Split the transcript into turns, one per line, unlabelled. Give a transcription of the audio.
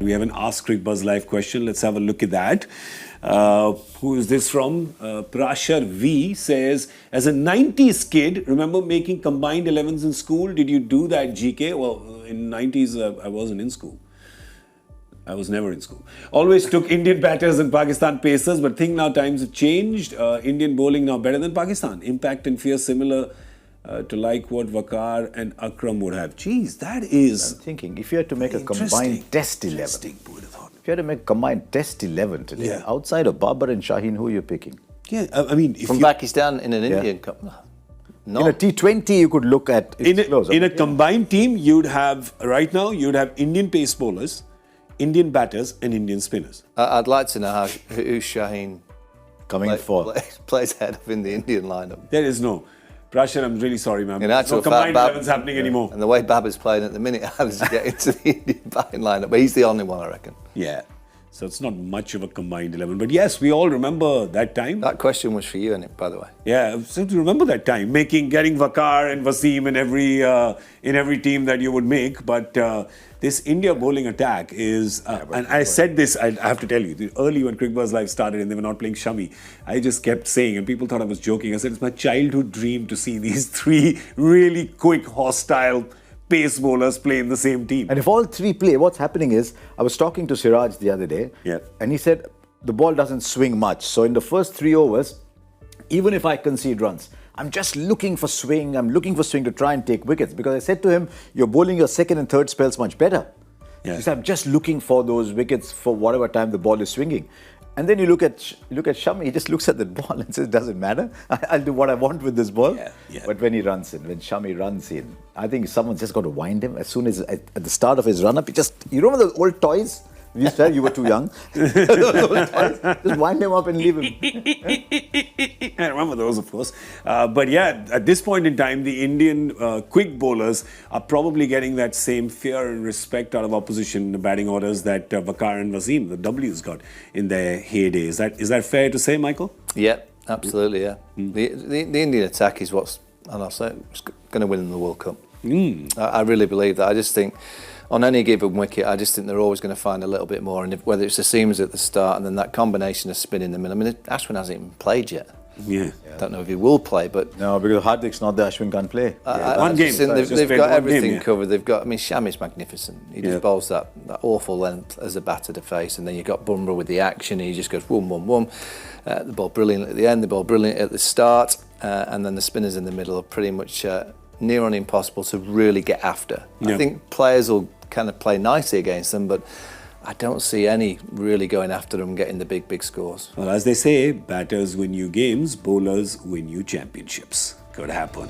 We have an Ask Cricbuzz live question. Let's have a look at that. Who is this from? Prashar V says, as a 90s kid, remember making combined 11s in school? Did you do that, GK? Well, in 90s, I wasn't in school. I was never in school. Always took Indian batters and Pakistan pacers, but think now times have changed. Indian bowling now better than Pakistan. Impact and fear similar to like what Waqar and Akram would have. Geez, that is...
I'm thinking, if you had to make a combined test 11. If you had to make a combined test 11 today, outside of Babar and Shaheen, who are you picking?
Yeah, I mean...
From Pakistan in an Indian Cup? No.
In a T20, you could look at...
In a combined team, you'd have, right now, you'd have Indian pace bowlers, Indian batters and Indian spinners.
I'd like to know who Shaheen plays head of in the Indian lineup.
There is no. Prashar, I'm really sorry, man.
In actual
no combined 11's happening anymore.
And the way Babar's playing at the minute, how does he get into the Indian batting lineup? But he's the only one, I reckon.
Yeah. So it's not much of a combined 11. But yes, we all remember that time.
That question was for you, innit, by the way?
Yeah, so to remember that time, getting Waqar and Wasim in every team that you would make. But this India bowling attack is, and I said this, I have to tell you, early when Cricbuzz Live started and they were not playing Shami, I just kept saying, and people thought I was joking, I said it's my childhood dream to see these three really quick, hostile pace bowlers play in the same team.
And if all three play, what's happening is, I was talking to Siraj the other day, and he said the ball doesn't swing much. So in the first 3 overs, even if I concede runs, I'm just looking for swing. I'm looking for swing to try and take wickets. Because I said to him, you're bowling your second and third spells much better. He said, I'm just looking for those wickets for whatever time the ball is swinging. And then you look at Shami, he just looks at the ball and says, doesn't matter. I'll do what I want with this ball. But when he runs in, when Shami runs in, I think someone's just got to wind him. As soon as, at the start of his run-up, you remember those old toys? You said you were too young. Just wind him up and leave him.
I remember those, of course. But yeah, at this point in time, the Indian quick bowlers are probably getting that same fear and respect out of opposition batting orders that Waqar and Wasim, the W's, got in their heyday. Is that fair to say, Michael?
Yeah, absolutely, yeah. The Indian attack is what's, and I'll say, going to win the World Cup. I really believe that. I just think on any given wicket, I just think they're always going to find a little bit more. And whether it's the seamers at the start and then that combination of spin in the middle. I mean, Ashwin hasn't even played yet.
Yeah.
Don't know if he will play, but...
No, because Hardik's not there, Ashwin can't play.
One game.
They've got everything covered. They've got, I mean, Shami's magnificent. He just bowls that awful length as a batter to face. And then you've got Bumrah with the action. He just goes boom, boom, boom. The ball brilliant at the end, the ball brilliant at the start. And then the spinners in the middle are pretty much near on impossible to really get after. I think players will kind of play nicely against them, but I don't see any really going after them getting the big scores.
Well, as they say, batters win you games, bowlers win you championships. Could happen.